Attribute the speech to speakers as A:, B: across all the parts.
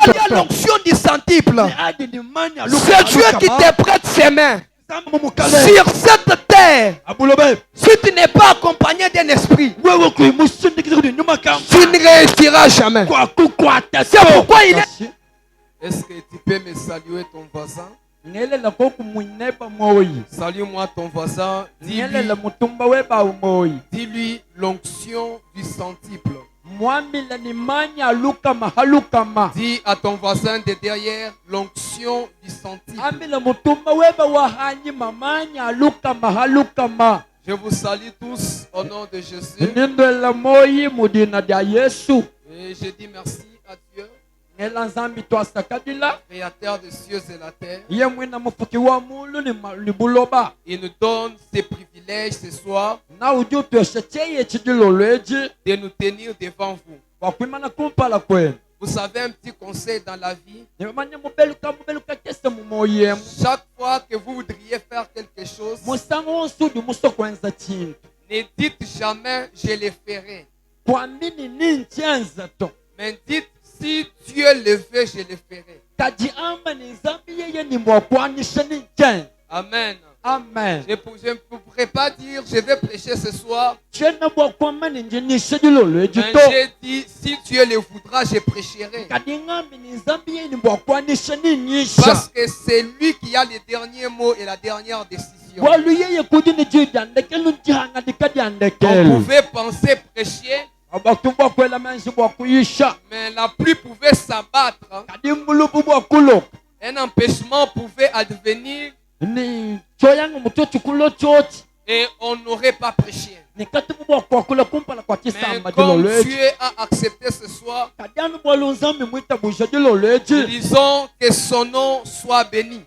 A: Il y a l'onction du centuple. C'est Dieu qui te prête ses mains. Sur cette terre, si tu n'es pas accompagné d'un esprit, tu ne réussiras jamais. C'est pourquoi il est.
B: Est-ce que tu peux me saluer ton voisin? Salue-moi ton voisin. Dis-lui l'onction du centuple. Dis à ton voisin de derrière l'onction du centuple. Je vous salue tous au nom de Jésus. Et je dis merci à Dieu, créateur des cieux et la terre. Il nous donne ses privilèges ce soir de nous tenir devant vous. Vous savez, un petit conseil dans la vie. Chaque fois que vous voudriez faire quelque chose, ne dites jamais je le ferai. Mais dites si Dieu le veut, je le ferai. Amen.
A: Amen.
B: Je ne pourrais pas dire je vais prêcher ce soir. Mais j'ai dit si Dieu le voudra, je prêcherai. Parce que c'est lui qui a les derniers mots et la dernière décision. On pouvait penser prêcher, mais la pluie pouvait s'abattre. Un empêchement pouvait advenir et on n'aurait pas prêché. Mais comme Dieu a accepté ce soir, disons que son nom soit béni.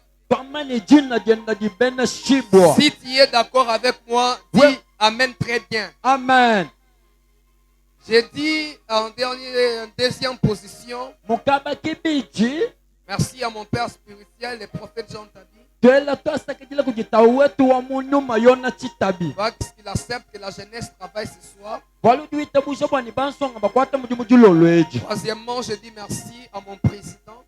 B: Si tu es d'accord avec moi, dis Amen très bien.
A: Amen.
B: J'ai dit en deuxième position, merci à mon père spirituel, le prophète Jean Tabi. Parce qu'il accepte que la jeunesse travaille ce soir. Troisièmement, je dis merci à mon président.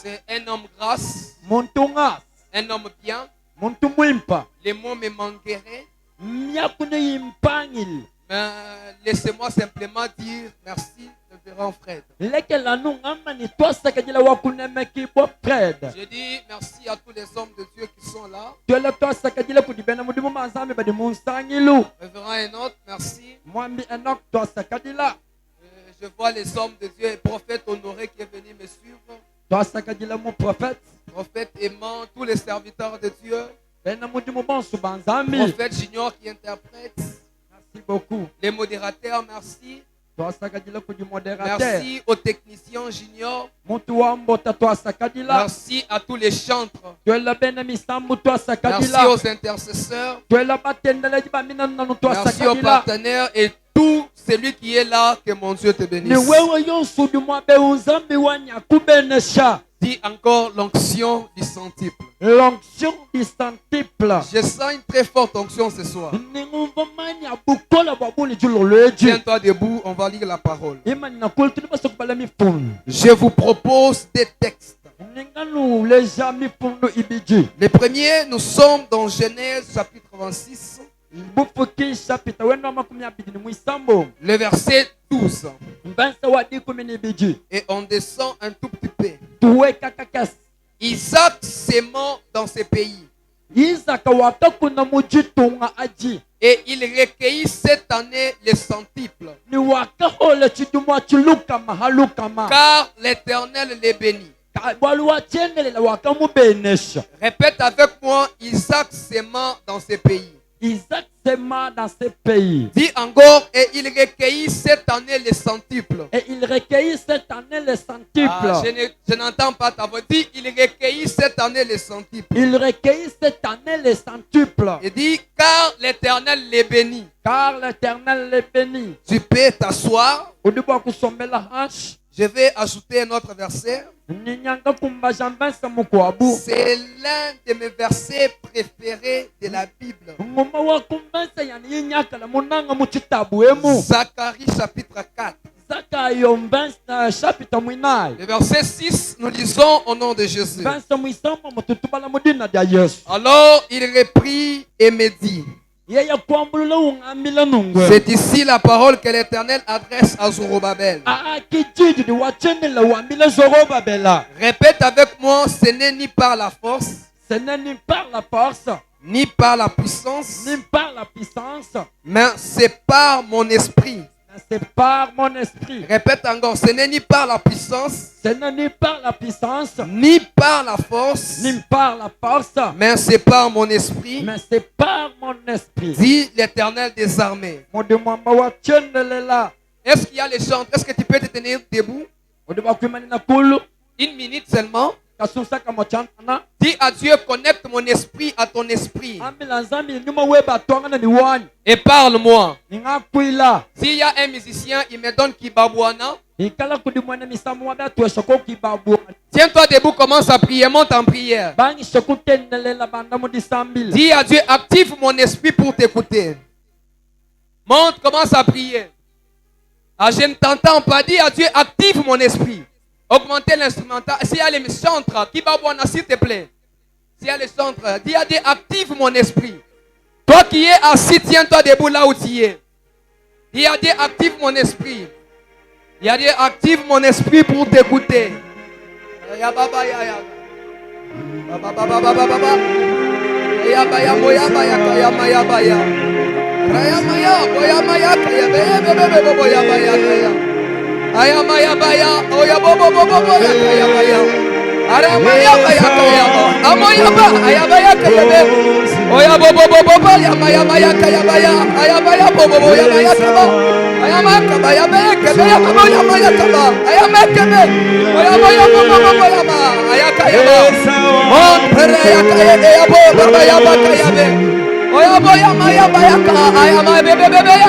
B: C'est un homme grâce, un homme bien. Les mots me manqueraient. Mais laissez-moi simplement dire merci, révérend Fred. Je dis merci à tous les hommes de Dieu qui sont là. Révérend Enoch, merci. Je vois les hommes de Dieu et prophète Honoré qui est venu me suivre. Prophète aimant, tous les serviteurs de Dieu. Prophète Junior qui interprète.
A: Merci beaucoup.
B: Les modérateurs, merci. Merci aux techniciens Junior. Merci à tous les chantres. Merci aux intercesseurs. Merci aux partenaires et tout celui qui est là, que mon Dieu te bénisse. Dis encore l'onction du centuple.
A: L'onction du centuple.
B: Je sens une très forte onction ce soir. Tiens-toi debout, on va lire la parole. Je vous propose des textes. Le premier, nous sommes dans Genèse chapitre 26. Le verset 12. Et on descend un tout petit peu. Isaac s'aimant dans ses pays. Et il recueillit cette année les centuples. Car l'Éternel les bénit. Répète avec moi, Isaac s'aimant dans ses pays.
A: Isaac s'aima dans ses pays.
B: Dis encore, et il recueillit cette année les centuples.
A: Et il recueillit cette année les centuples.
B: Je n'entends pas ta voix. Dis, il recueillit cette année les centuples.
A: Il recueillit cette année les centuples.
B: Et dis, car l'Éternel les bénit.
A: Car l'Éternel les bénit.
B: Tu peux t'asseoir. Je vais ajouter un autre verset. C'est l'un de mes versets préférés de la Bible. Zacharie chapitre 4. Le verset 6, nous lisons au nom de Jésus. Alors il reprit et me dit, c'est ici la parole que l'Éternel adresse à Zorobabel. Répète avec moi, ce n'est ni par la force, ni par la puissance, mais c'est par mon esprit.
A: C'est par mon esprit.
B: Répète encore, ce n'est ni par la puissance,
A: ni par la puissance,
B: ni par la force, mais c'est par mon esprit. Dit l'Éternel des armées. Est-ce qu'il y a les chantres? Est-ce que tu peux te tenir debout? Une minute seulement. Dis à Dieu, connecte mon esprit à ton esprit. Et parle-moi. S'il y a un musicien, il me donne Kibabouana. Tiens-toi debout, commence à prier, monte en prière. Dis à Dieu, active mon esprit pour t'écouter. Monte, commence à prier. Ah, je ne t'entends pas. Dis à Dieu, active mon esprit. Augmenter l'instrumental. S'il y a les chantres, Kibabouana, s'il te plaît. S'il y a les chantres, dis à Dieu, active mon esprit. Toi qui es assis, tiens-toi debout là où tu es. Dis à Dieu, active mon esprit. Dis à Dieu, active mon esprit pour t'écouter. Ayamaya baya, oya bobo bobo boya kaya baya. Aramaya baya kaya ba, amoya ba, ayabaya kaya be. Oya bobo bobo boya maya maya kaya baya, ayabaya bobo boya maya kaba. Ayamaya kaba ya be, kebe ya bobo ya maya kaba. Ayamaya kebe, oya boya bobo bobo ya ma, ayakaya ba. Mon pere ya kaya de ya bobo baba ya ba kaya be. Oya boya maya baya ka, ayamaya bebe bebe ya.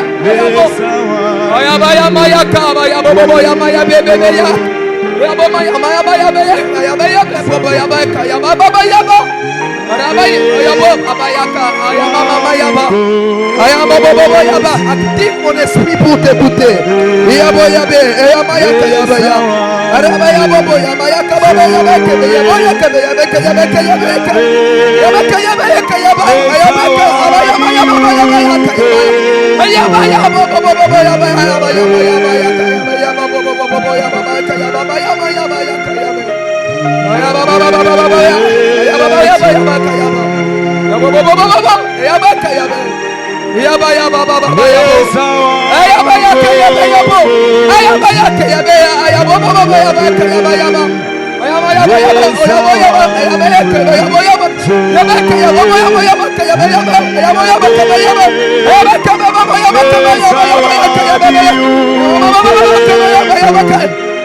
B: Oya baya maya ka, baya bobo boya maya bebe bebe ya. Oya boya maya maya baya baya, ayabaya bobo ya baya ka, ya baba baya ba. Oya bobo baya ka, ayamama maya ba. Ayamama bobo ya ba. Active mon esprit pour t'écouter. Oya boya be, oya maya ka ya baya. Arabaya bobo ya maya ka baba ya ba ke ya boya ke ya be ke ya be ke ya be ke. Ya be ke ya be ke ya ba. Ayamaka ayamaya maya baba ya maya ka ya ba. Ayabaya bobo bobo ya ba ya ba ya ba ya ba ya ka ya ba ya bobo bobo bobo ya ba ka ya ba ya ba ya ba ya ka ya ba. Aya baba baba baba ya. Ya baba ya ba ya ba ka ya ba. Ya bobo bobo bobo ya ba ka ya ba. Ya ba ya baba baba ya. Aya ba ya ka ya ba ya bo. Aya ba ya ka ya ba ya bobo bobo ya ba ka ya ba ya ba. Aya ba ya ba ya ba ya ba ya ba ya ka ya ba ya ba. Ya ba ka ya bobo ya ba ya ba ka ya ba ya ba. Ya ba ya ba ka ya ba. Ya ba ka baba baba ya ba ka ya ba ya ba ya ka ya ba ya. Baba baba ka ya ba ya ba ka.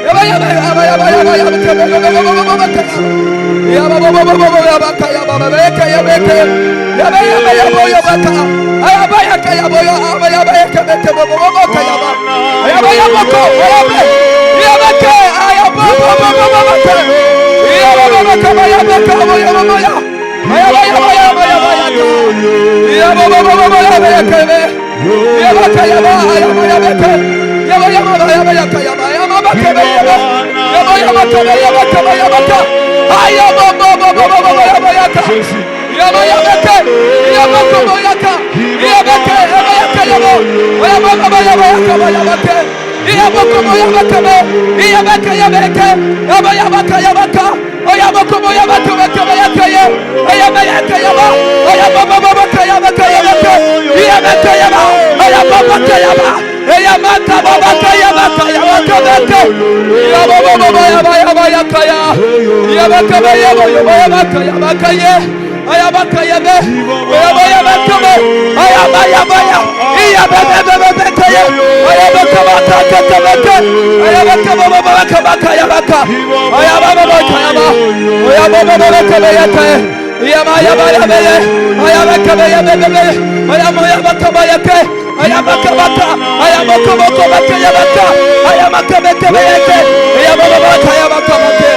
B: Ya ba ya ba ya ba ya ba ya ba ya ka ya ba baba ka. Ya baba baba ya ba ka ya ba ba ka ya ba ka. Ya ba ya ba ya ba ya ba ka. Aya ba ya ka ya ba ya ba ya ba ya ka ba ka baba ka ya ba. Aya ba ya ba ko ya ba. Ya ba ka aya ba baba ka. Ya ba baba ka ba ya ba ka ba ya ba ya. Aya ba ya ba ya ba ya ba ya ka. Ya baba baba ya ba ya ka ba. Ya ba ka ya ba aya ba ya ba ka. Ya ba ya ba ya ba ya ka ya ba ya ba ka ba ya ba. Ya ba ya ba ka ba ya ba ka ba ya ba ka. Aya ba baba ya ba ya ka. Ya ba ya ba ka. Ya ba ko ba ya ka. Ya ba ka ya ba ya ka ya ba. Ya ba baba ya ba ya ka ba ya ba ka. Ya ba ko ba ya ba ka ba. Ya ba ka ya ba ka. Ya ba ya ba ka ya ba ka. Ya ba ko ba ya ba ka ba ka ba ya ka ya. Ya ba ya ka ya ba. Ya ba baba ka ya ba ka ya ba ka. Ya ba ka ya ba. Ya baba ka ya ba. Ya ma ka baba ka ya ba ka ya ba ka ba ka. Ya baba ya ba ya ba ya ka ya. Ya ba ka ba ya ba ya ba ka ya ba ka ya. Aya ba ka ya ba. Ya ba ya ba ka ba. Aya ba ya ba ya. Ya ba ka ya. Aya ba ka ba ka ka ba ka. Aya ba ka ba ka ba ka ya ba ka. Aya ba ka ya ba. Aya ba ka ba ya ka. Ya ba ya ba ya ba ya. Aya ba ka ba ya ba ba. Aya ba ka ba ya ka. Aya ba ka ba ka. Aya ba ka ba ka ya ba ka. Aya ba ka ba ka ya ka. Aya ba ka ya ba ka ba ka.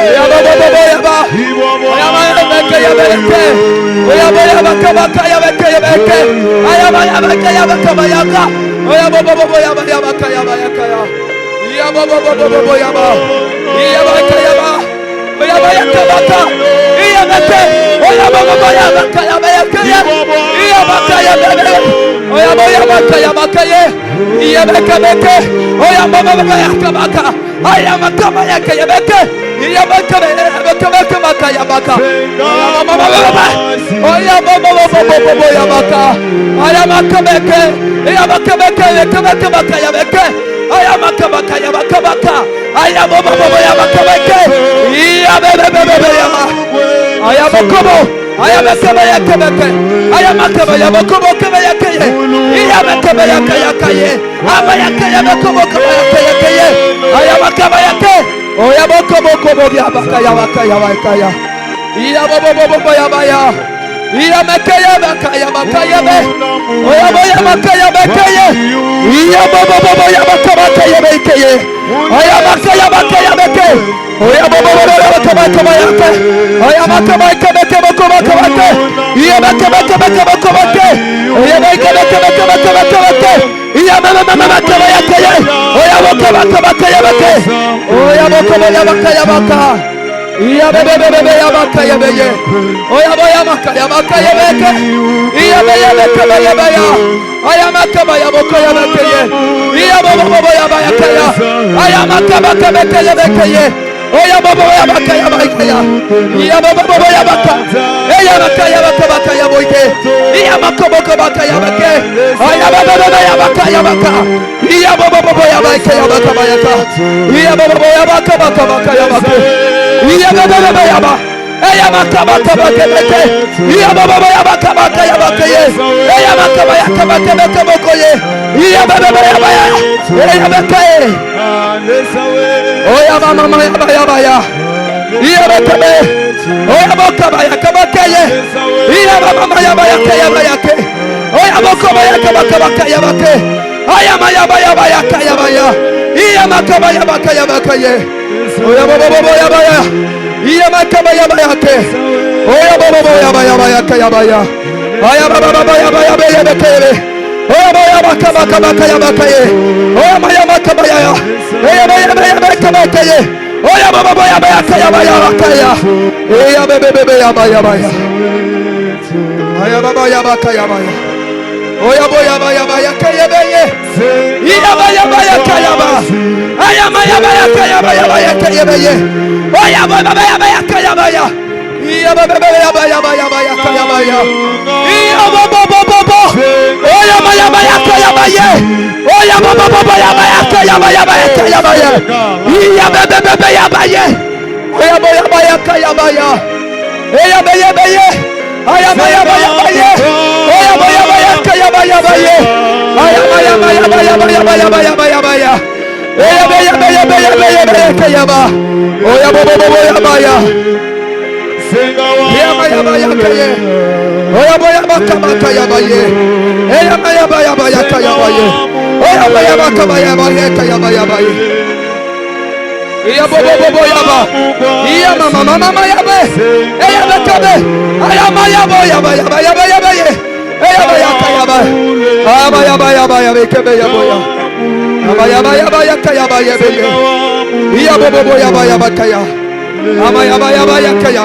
B: Aya ba ya ba. Aya ba ya ka ya ba ka. Aya ba ya ba ka ba ka ya ba ka ya ba ka. Aya ba ya ba ka ya ba ka ba ya ka. Aya ba ya ba ya ba ka ya ba ya ka ya.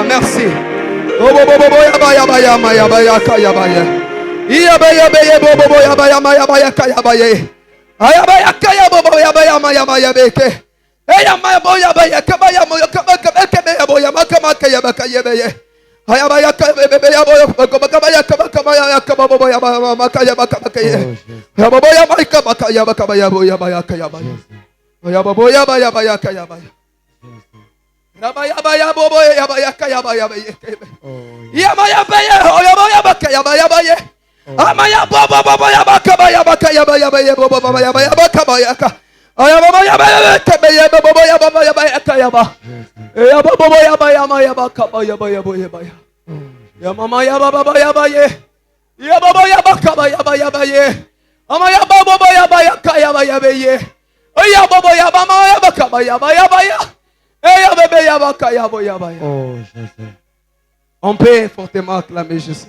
A: Merci. On peut fortement acclamer Jésus.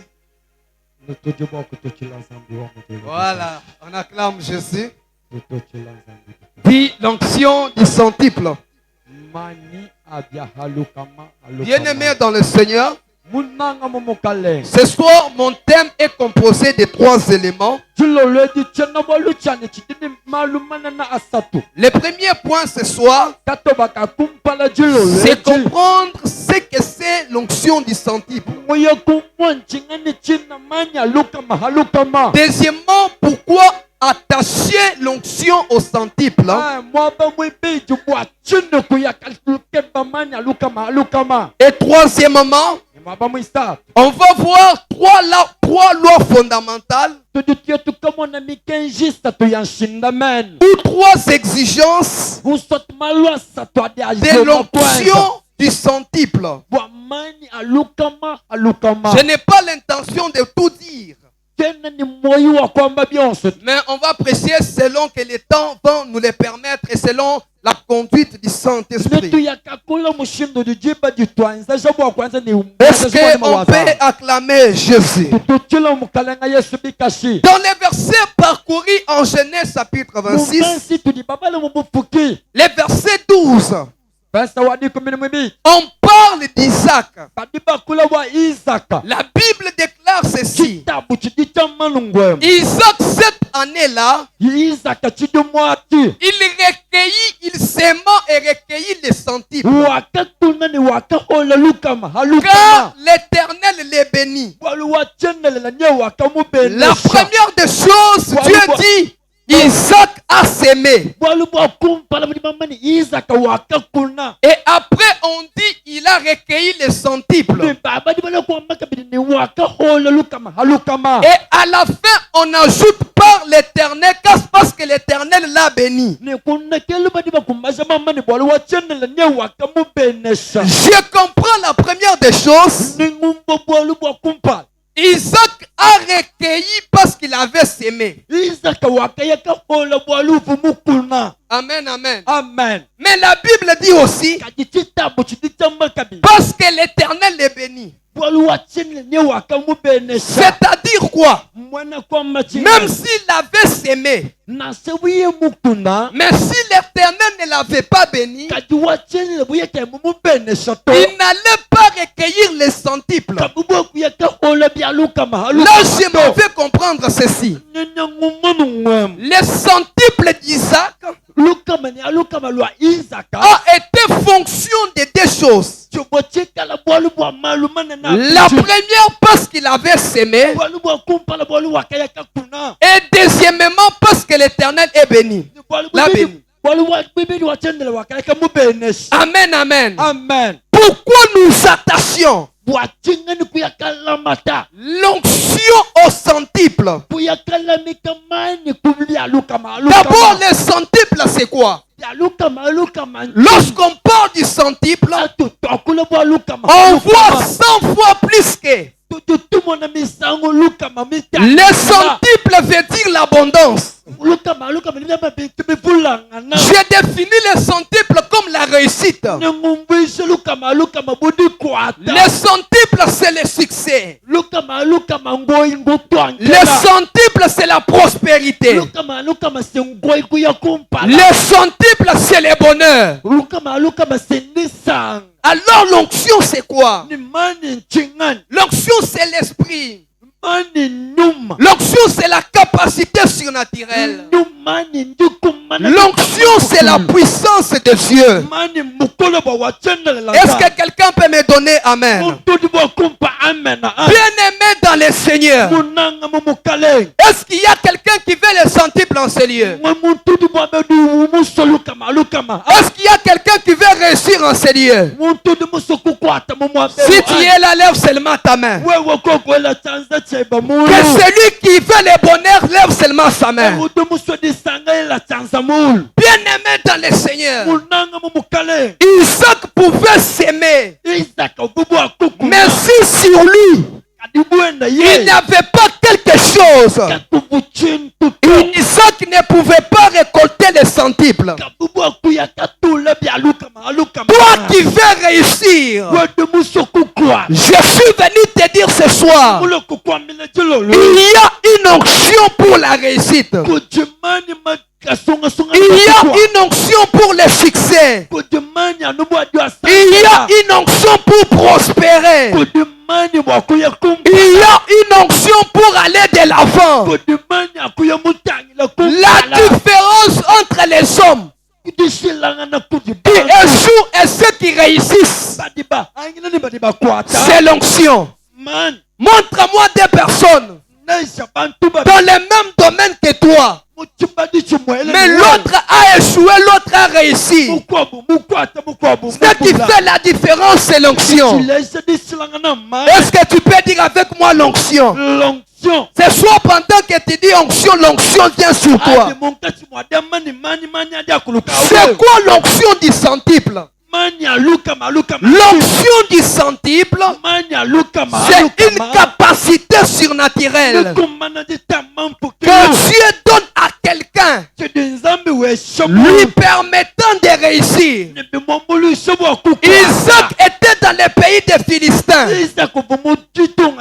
A: Voilà, on acclame Jésus. Dis l'onction du centuple. Bien-aimé dans le Seigneur, ce soir, mon thème est composé de 3 éléments. Le premier point ce soir, c'est comprendre ce que c'est l'onction du centuple. Deuxièmement, pourquoi attacher l'onction au centuple. Et troisièmement, on va voir 3 lois fondamentales ou 3 exigences de l'onction du centuple. Je n'ai pas l'intention de tout dire, mais on va apprécier selon que les temps vont nous le permettre et selon la conduite du Saint-Esprit. Est-ce qu'on peut acclamer Jésus? Dans les versets parcourus en Genèse chapitre 26, les versets 12, on parle d'Isaac. La Bible déclare ceci. Isaac, cette année-là, il recueillit, il s'aimant et recueillit les centuple. Car l'Éternel les bénit. La première des choses, Dieu dit, Isaac a s'aimé. Et après on dit il a recueilli les centuple. Et à la fin on ajoute par l'Éternel parce que l'Éternel l'a béni. Je comprends la première des choses. Isaac a recueilli parce qu'il avait s'aimé. Amen, amen.
B: Amen.
A: Mais la Bible dit aussi parce que l'Éternel les bénit. C'est-à-dire quoi? Même s'il avait s'aimé, mais si l'Éternel ne l'avait pas béni, il n'allait pas recueillir les centuples. Là, je me fais comprendre ceci. Les centuples d'Isaac a été fonction de 2 choses. La première parce qu'il avait s'aimé, et deuxièmement parce que l'Éternel est béni. L'a béni. Amen, amen.
B: Amen.
A: Pourquoi nous attachions l'onction au centuple? D'abord, le centuple, c'est quoi? Lorsqu'on parle du centuple, on voit 100 fois plus que. Le centuple veut dire l'abondance. J'ai défini le centuple comme la réussite. Le centuple, c'est le succès. Le centuple, c'est la prospérité. Le centuple, c'est le bonheur. Alors l'onction, c'est quoi? L'onction, c'est l'esprit. L'onction, c'est la capacité surnaturelle. L'onction, c'est la puissance de Dieu. Est-ce que quelqu'un peut me donner amen? Bien-aimé dans le Seigneur, est-ce qu'il y a quelqu'un qui veut le centuple en ce lieu? Est-ce qu'il y a quelqu'un qui veut réussir en ce lieu? Si tu es là, lève seulement ta main. Que celui qui veut le bonheur lève seulement sa main. Bien-aimé dans le Seigneur, Isaac pouvait s'aimer, mais si sur lui il n'avait pas quelque chose, Isaac ne pouvait pas récolter les centuples. Toi qui veux réussir, je suis venu te dire ce soir, il y a une onction pour la réussite. Il y a une onction pour le succès. Il y a une onction pour prospérer. Il y a une onction pour aller de l'avant. La différence entre les hommes qui échouent et ceux qui réussissent, c'est l'onction. Montre-moi des personnes dans le même domaine que toi, mais l'autre a échoué, l'autre a réussi. Ce qui fait la différence, c'est l'onction. Est-ce que tu peux dire avec moi l'onction? C'est soit pendant que tu dis onction, l'onction vient sur toi. C'est quoi l'onction du centuple? L'onction du centuple, c'est une capacité surnaturelle que Dieu donne à quelqu'un, lui permettant de réussir. Isaac était dans le pays des Philistins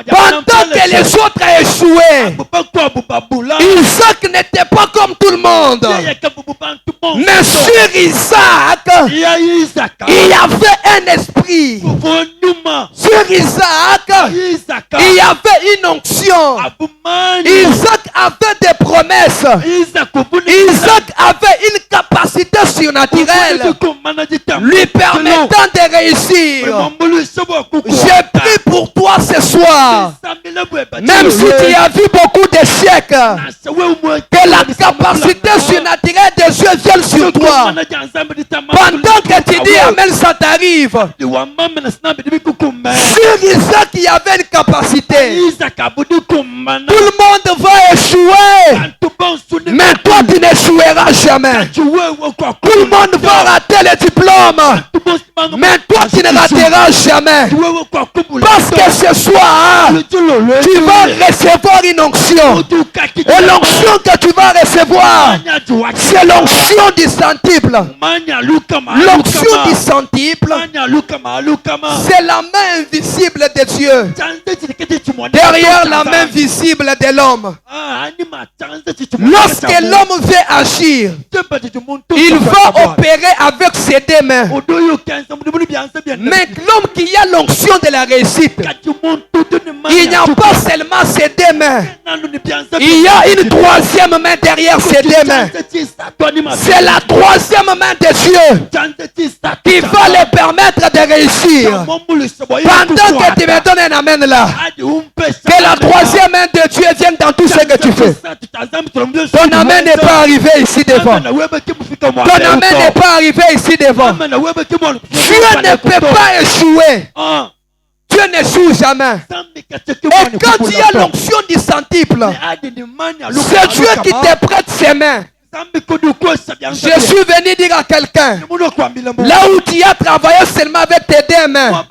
A: pendant que les autres échouaient. Isaac n'était pas comme tout le monde, mais sur Isaac, il y avait un esprit. Sur Isaac, il y avait une onction. Isaac avait des promesses. Isaac avait une capacité surnaturelle lui permettant de réussir. J'ai pris pour toi ce soir, même si tu as vu beaucoup d'échecs, que la capacité surnaturelle de Dieu vienne sur toi. Pendant que tu dis Amen, ça t'arrive. Sur Isaac, il y avait une capacité. Tout le monde va échouer, mais toi tu n'échoueras jamais. Tout le monde va rater le diplôme, mais toi tu ne rateras jamais. Parce que ce soir, tu vas recevoir une onction. Et l'onction que tu vas recevoir, c'est l'onction du centuple. L'onction du centuple, c'est la main invisible de Dieu derrière la main visible de l'homme. Lorsque l'homme veut agir, il va opérer avec ses deux mains. Mais l'homme qui a l'onction de la réussite, il n'y a pas seulement ses deux mains, il y a une troisième main derrière ses deux mains. C'est la troisième main de Dieu qui va le permettre de réussir. Pendant que tu me donnes un amen là, que la troisième main de Dieu vienne dans tout ce que tu fais. Ton amen n'est pas arrivé ici devant. Ton amen n'est pas arrivé ici devant. Dieu ne peut pas échouer. Dieu n'échoue jamais. Et quand il y a l'onction du centuple, c'est Dieu qui te prête ses mains. Je suis venu dire à quelqu'un, là où tu as travaillé seulement avec tes deux mains,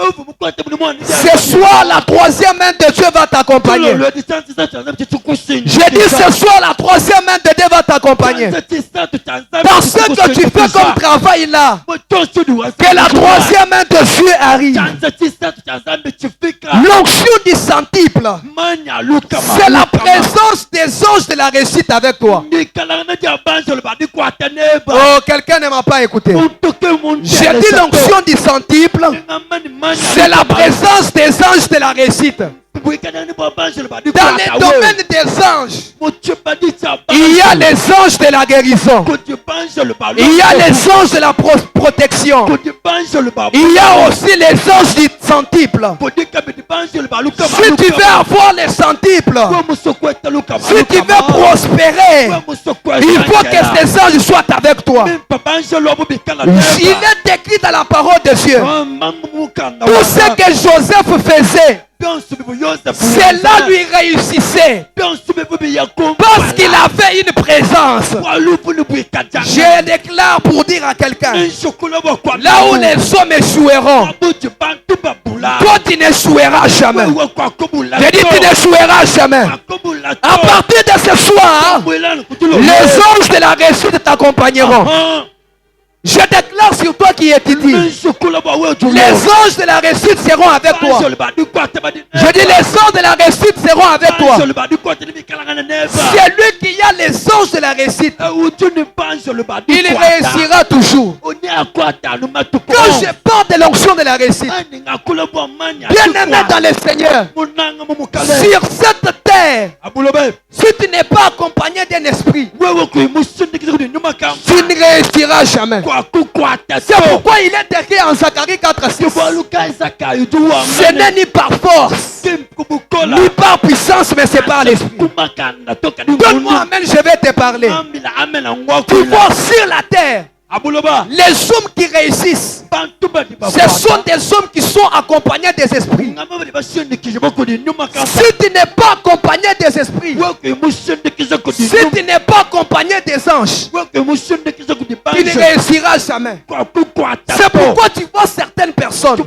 A: ce soir la troisième main de Dieu va t'accompagner. J'ai dit ce soir la troisième main de Dieu va t'accompagner. Dans ce que tu fais comme travail là, que la troisième main de Dieu arrive. L'onction du centuple, c'est la présence des anges de la réussite avec toi. Oh, quelqu'un ne m'a pas écouté. J'ai dit l'onction du centuple, c'est la présence des anges de la réussite. Dans les domaines des anges, il y a les anges de la guérison, il y a les anges de la protection, il y a aussi les anges du centuple. Si tu veux avoir les centuples, si tu veux prospérer, il faut que ces anges soient avec toi. Il est écrit dans la parole de Dieu, tout ce que Joseph faisait, cela lui réussissait parce qu'il avait une présence. Je déclare pour dire à quelqu'un, là où les hommes échoueront, toi tu n'échoueras jamais. Je dis tu n'échoueras jamais. À partir de ce soir, les anges de la réussite t'accompagneront. Je déclare sur toi qui étudie. Les anges de la réussite seront avec toi. Je dis les anges de la réussite seront avec toi. C'est lui qui a les anges de la réussite. Il réussira toujours. Quand je parle de l'onction de la réussite, bien aimé dans le Seigneur, sur cette terre, si tu n'es pas accompagné d'un esprit, tu ne réussiras jamais. C'est pourquoi il est écrit en Zacharie 4:6. Ce n'est ni par force, ni par puissance, mais c'est par l'esprit. Donne-moi amen, je vais te parler. Tu vois sur la terre, les hommes qui réussissent, ce sont des hommes qui sont accompagnés des esprits. Si tu n'es pas accompagné des esprits, si tu n'es pas accompagné des anges, tu ne réussiras jamais. C'est pourquoi tu vois certaines personnes,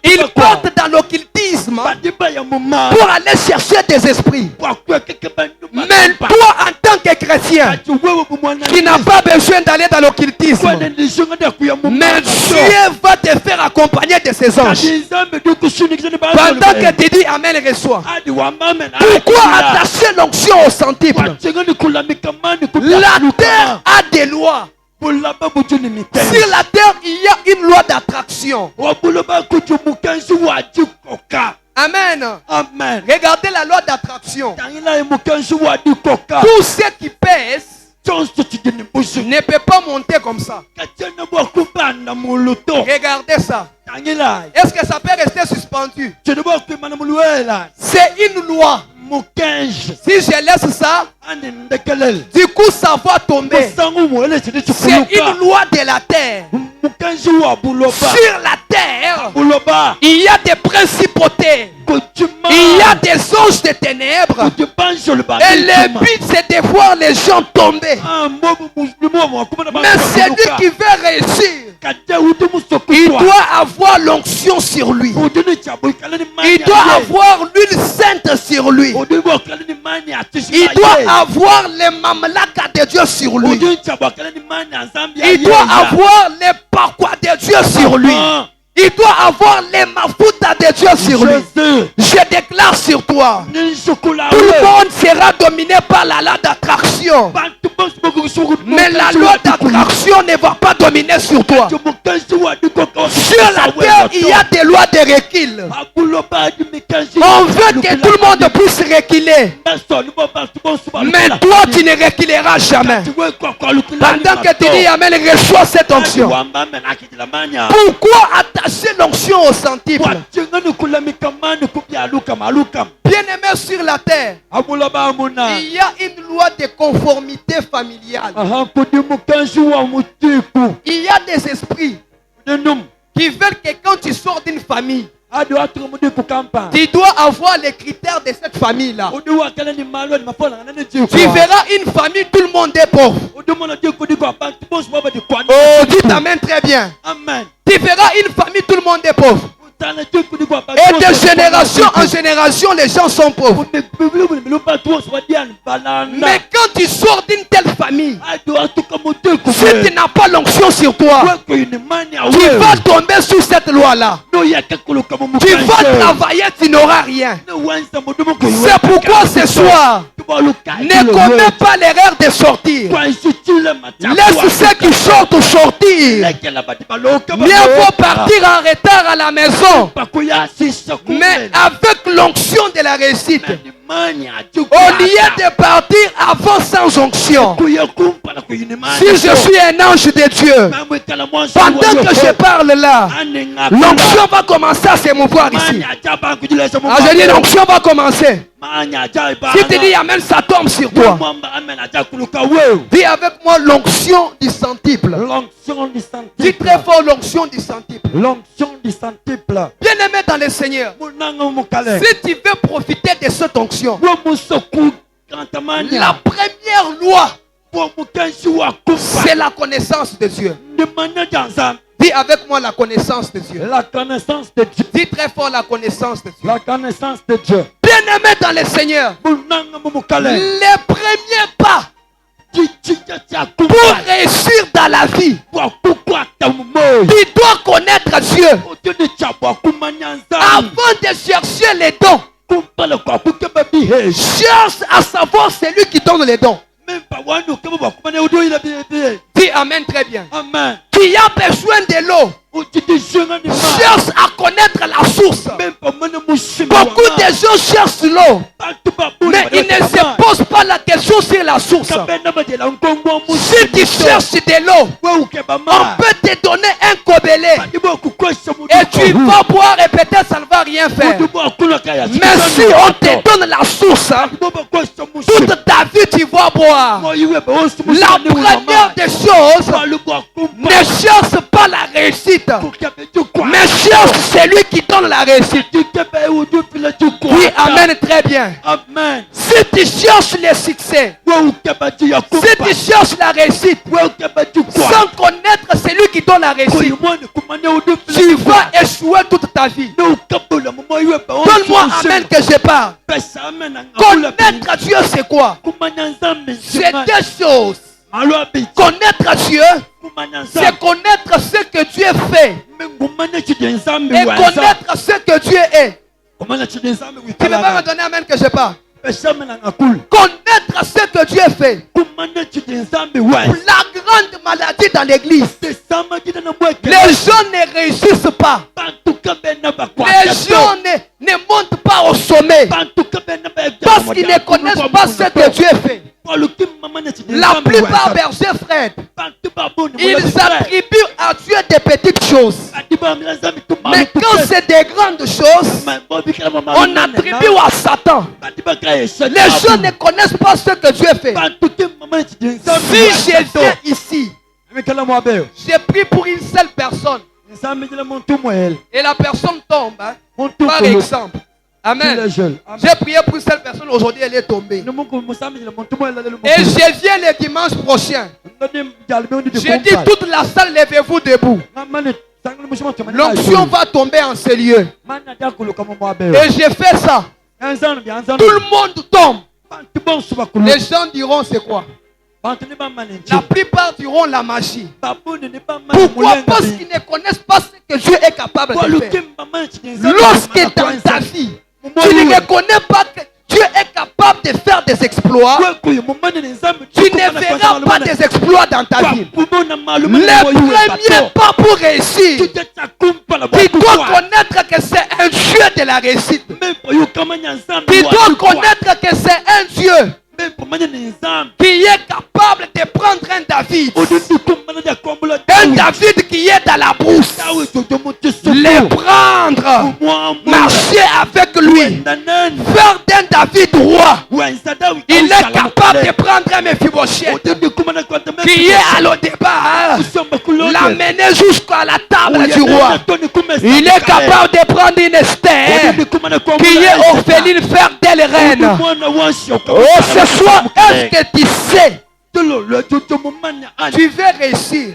A: ils partent dans l'occultisme pour aller chercher des esprits. Mais toi, en tant que chrétien, qui n'a pas besoin d'aller dans l'occultisme, mais Dieu va te faire accompagner de ses anges. Pendant que tu dis Amen, reçois. Pourquoi attacher l'onction au centuple? La terre a des lois. Sur la terre, il y a une loi d'attraction. Amen.
B: Amen.
A: Regardez la loi d'attraction. Tout ce qui pèse ne peut pas monter comme ça. Regardez ça. Est-ce que ça peut rester suspendu? C'est une loi. Si je laisse ça, du coup ça va tomber. C'est une loi de la terre. Sur la terre, il y a des principautés. Il y a des anges de ténèbres. Et le but c'est de voir les gens tomber. Mais celui qui veut réussir, il doit avoir l'onction sur lui. Il doit avoir l'huile sainte sur lui. Il doit avoir les mamlaka de Dieu sur lui. Il doit avoir les parquois de Dieu sur lui. Il doit avoir les mafuta de Dieu sur lui. Je déclare sur toi, tout le monde sera dominé par la loi d'attraction. Mais la loi d'attraction ne va pas dominer sur toi. Sur la terre, il y a des lois de recul. On veut que tout le monde puisse reculer. Mais toi, tu ne reculeras jamais. Pendant que tu dis Amen, reçois cette onction. Pourquoi attacher l'onction au centuple? Bien aimé sur la terre, il y a une loi de conformité familiale. Il y a des esprits qui veulent que quand tu sors d'une famille, tu dois avoir les critères de cette famille-là. Tu verras une famille, tout le monde est pauvre. Oh, dites Amen très bien.
B: Amen.
A: Tu verras une famille, tout le monde est pauvre. Et de génération en génération, les gens sont pauvres. Mais quand tu sors d'une telle famille, si tu n'as pas l'onction sur toi, tu vas tomber sous cette loi-là. Tu vas travailler, tu n'auras rien. C'est pourquoi ce soir, ne commets pas l'erreur de sortir. Laisse ceux qui sortent sortir. Mieux vaut partir en retard à la maison, mais avec l'onction de la réussite, au lieu de partir avant sans onction. Si je suis un ange de Dieu, pendant que je parle là, l'onction va commencer à se mouvoir ici. Ah, je dis l'onction va commencer. Si tu dis Amen, ça tombe sur toi. Dis avec moi l'onction du centuple. Dis très fort l'onction du centuple. Bien aimé dans le Seigneur, si tu veux profiter de cette onction, la première loi, c'est la connaissance de Dieu. Dis avec moi la connaissance de Dieu.
B: La connaissance de Dieu.
A: Dis très fort la connaissance de Dieu.
B: La connaissance de Dieu.
A: Bien aimé dans le Seigneur, les premiers pas Pour réussir dans la vie, tu dois connaître Dieu. Avant de chercher les dons, cherche à savoir celui qui donne les dons. Dis Amen très bien.
B: Amen.
A: Qui a besoin de l'eau, cherche à connaître la source. Beaucoup de gens cherchent l'eau, mais ils ne se posent pas la question sur la source. Si tu cherches de l'eau, on peut te donner un gobelet et tu vas boire et peut-être ça ne va rien faire. Mais si on te donne la source, toute ta vie tu vas boire. La première des choses, ne cherche pas la réussite, mais cherche celui qui donne la réussite. Oui, amen, très bien.
B: Amen.
A: Si tu cherches le succès, si tu cherches la réussite, sans connaître celui qui donne la réussite, tu vas échouer toute ta vie. Donne-moi amen que je parle. Connaître Dieu, c'est quoi? C'est deux choses. Connaître Dieu, c'est connaître ce que Dieu fait et connaître ce que Dieu est. Tu ne peux pas me donner amen que je parle. Connaître ce que Dieu fait. La grande maladie dans l'église, les gens ne réussissent pas. Les gens ne montent pas au sommet parce qu'ils ne connaissent pas ce que Dieu fait. La plupart des frères, ils attribuent à Dieu des petites choses. Mais quand c'est des grandes choses, on attribue à Satan. Les gens ne connaissent pas ce que Dieu fait. Si je viens ici, j'ai pris pour une seule personne et la personne tombe, hein, par exemple. Amen. J'ai prié pour cette personne, aujourd'hui elle est tombée. Et je viens le dimanche prochain. J'ai dit toute la salle, levez-vous debout. L'onction va tomber en ce lieu. Et j'ai fait ça. Tout le monde tombe. Les gens diront c'est quoi? La plupart diront la magie. Pourquoi? Parce qu'ils ne connaissent pas ce que Dieu est capable de faire. Lorsque dans ta vie, tu ne reconnais pas que Dieu est capable de faire des exploits, tu ne verras pas des exploits dans ta vie. Le premier pas pour réussir, tu dois connaître que c'est un Dieu de la réussite. Tu dois connaître que c'est un Dieu qui est capable de prendre un David. Un David qui est dans la brousse. Le prendre, marcher avec lui, faire d'un David roi. Il est capable de prendre un Mephibosheth qui est à l'au-débat, l'amener jusqu'à la table du roi. Il est capable de prendre une Esther qui est orpheline, faire d'elle reine. Oh, ce soir, est-ce que tu sais, tu veux réussir?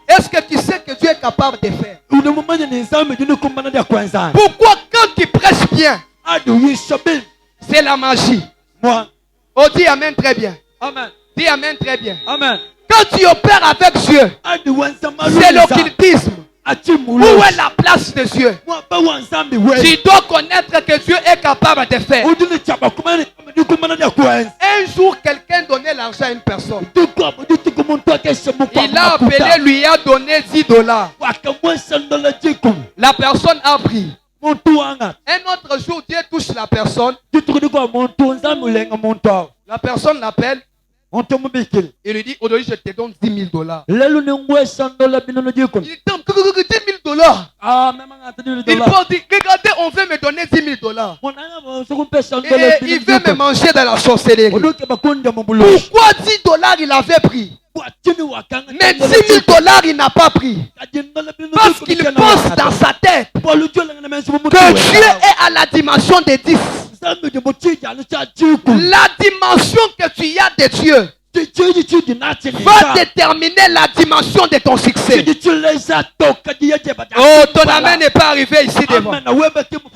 A: Est-ce que tu sais que Dieu est capable de faire? Pourquoi quand tu prêches bien, c'est la magie? Oh, dis amen très bien.
B: Amen.
A: Dis amen très bien.
B: Amen.
A: Quand tu opères avec Dieu, c'est l'occultisme. Où est la place de Dieu? Tu dois connaître que Dieu est capable de faire. Un jour, quelqu'un donnait l'argent à une personne. Il a appelé, lui a donné $10. La personne a pris. Un autre jour, Dieu touche la personne. La personne l'appelle. Il lui dit, aujourd'hui je te donne $10,000. Il dit, $10,000. Il peut dire, regardez, on veut me donner $10,000. Et il veut me manger dans la sorcellerie. Pourquoi $10 il avait pris? Mais $10,000 il n'a pas pris. Parce qu'il pense dans sa tête que Dieu est à la dimension des 10. La dimension que tu as de Dieu, va déterminer la dimension de ton succès. Oh, ton amen n'est pas arrivé ici devant.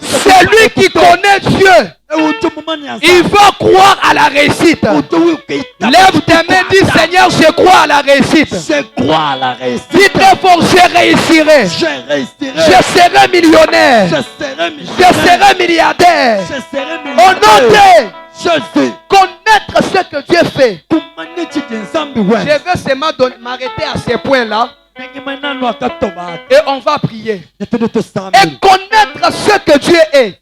A: Celui qui connaît Dieu, il va croire à la réussite. Lève tes mains, dis Seigneur, je crois à la réussite. Dis très fort, je réussirai. Je serai millionnaire. Je serai milliardaire. Au nom de Jésus, connaître ce que Dieu fait. Je veux seulement m'arrêter à ce point-là. Et on va prier. Et connaître ce que Dieu est.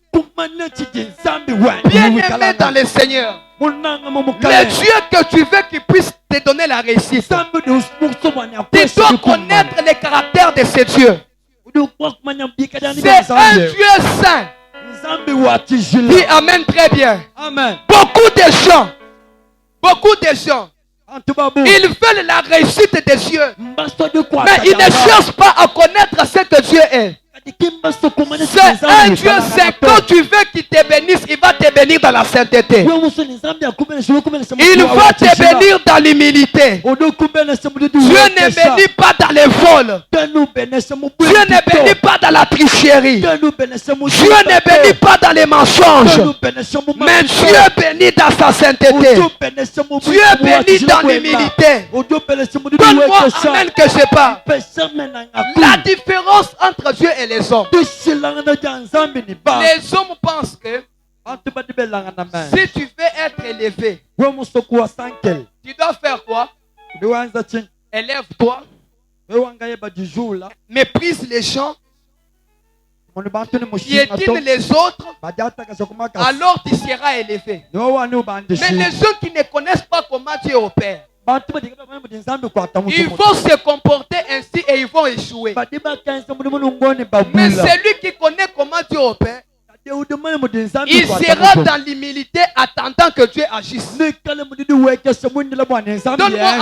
A: Bien aimé dans le Seigneur. Le Dieu que tu veux qu'il puisse te donner la réussite. Tu dois connaître le caractère de ce Dieu. C'est un Dieu saint. Dis Amen très bien.
B: Amen.
A: Beaucoup de gens, ils veulent la réussite des cieux, mais ils ne cherchent pas à connaître ce que Dieu est. C'est un Dieu saint. Quand tu veux qu'il te bénisse, il va te bénir dans la sainteté. Il va te bénir dans l'humilité. Dieu ne bénit pas dans les vols. Dieu ne bénit pas dans la tricherie. Dieu ne bénit pas dans les mensonges. Mais Dieu bénit dans sa sainteté. Dieu bénit dans l'humilité. Donne-moi amen que je parle. La différence entre Dieu et les hommes. Les hommes pensent que si tu veux être élevé, tu dois faire quoi? Élève-toi, méprise les gens, piétine les autres, alors tu seras élevé. Mais les gens qui ne connaissent pas comment Dieu opère, ils vont se comporter ainsi et ils vont échouer. Mais celui qui connaît comment Dieu opère, il sera dans l'humilité attendant que Dieu agisse. Donne-moi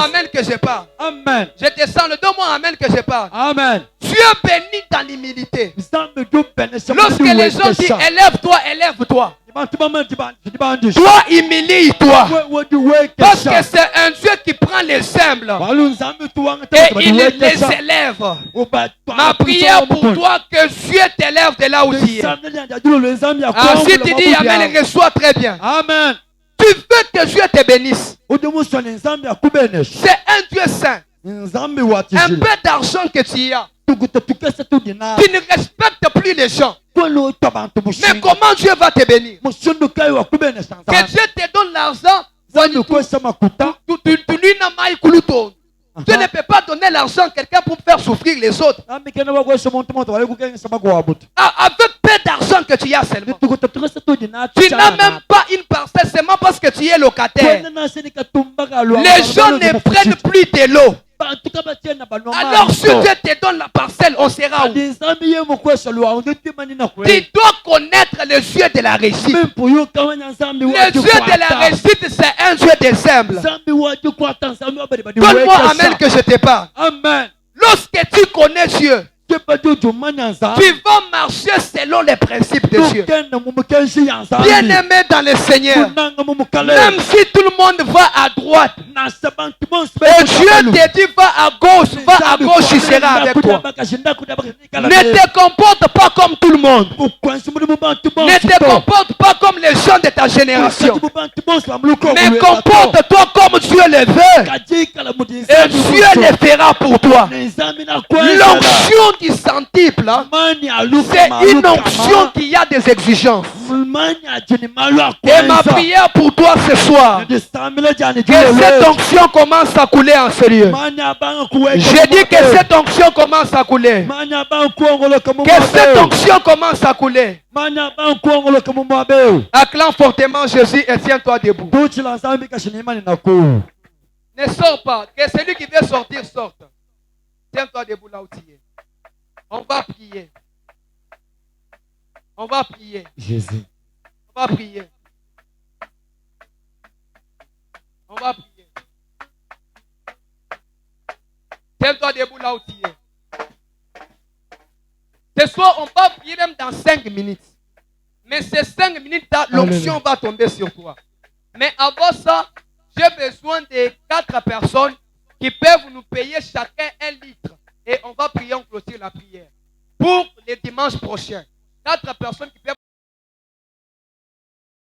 A: amen que je parle.
B: Amen.
A: Je te sens le donne-moi amen que je parle.
B: Amen.
A: Dieu bénit dans l'humilité. Lorsque les gens disent élève-toi, élève-toi, toi humilie-toi. Parce que c'est un Dieu qui prend les humbles et il les élève. Ma prière pour toi, que Dieu t'élève de là où tu es. Si tu dis amen, reçois très bien.
B: Amen.
A: Tu veux que Dieu te bénisse. C'est un Dieu saint. Un peu d'argent que tu as, tu ne respectes plus les gens. Mais comment Dieu va te bénir? Que Dieu te donne l'argent. Tu ne peux pas donner l'argent à quelqu'un pour faire souffrir les autres. Avec peu d'argent que tu as seulement. Tu n'as même pas une parcelle seulement parce que tu es locataire. Les gens ne prennent plus de l'eau. Alors si Dieu te donne la parcelle, on sera où? Tu dois connaître le Dieu de la réussite. Le Dieu de la réussite, c'est un Dieu des humbles. Donne-moi amen que je te parle.
B: Amen.
A: Lorsque tu connais Dieu, tu vas marcher selon les principes de Dieu. Bien aimé dans le Seigneur, même si tout le monde va à droite, et Dieu te dit va à gauche, il sera avec toi. Ne te comporte pas comme tout le monde. Ne te comporte pas comme les gens de ta génération. Mais comporte-toi comme Dieu le veut. Et Dieu le fera pour toi. L'onction du centuple, c'est une onction qui a des exigences. Et ma prière pour toi ce soir, que cette onction commence à couler en ce lieu. J'ai dit que cette onction commence à couler. Que cette onction commence à couler. Acclame fortement Jésus et tiens-toi debout. Ne sors pas. Que celui qui veut sortir sorte. Tiens-toi debout là où tu es. On va prier. On va prier.
B: Jésus.
A: On va prier. On va prier. Tiens-toi debout là où tu es. Ce soir, on va prier même dans 5 minutes. Mais ces 5 minutes-là, l'onction va tomber sur toi. Mais avant ça,
B: j'ai besoin de 4 personnes qui peuvent nous payer chacun 1 litre. Et on va prier, on clôture la prière. Pour les dimanches prochains. 4 personnes qui peuvent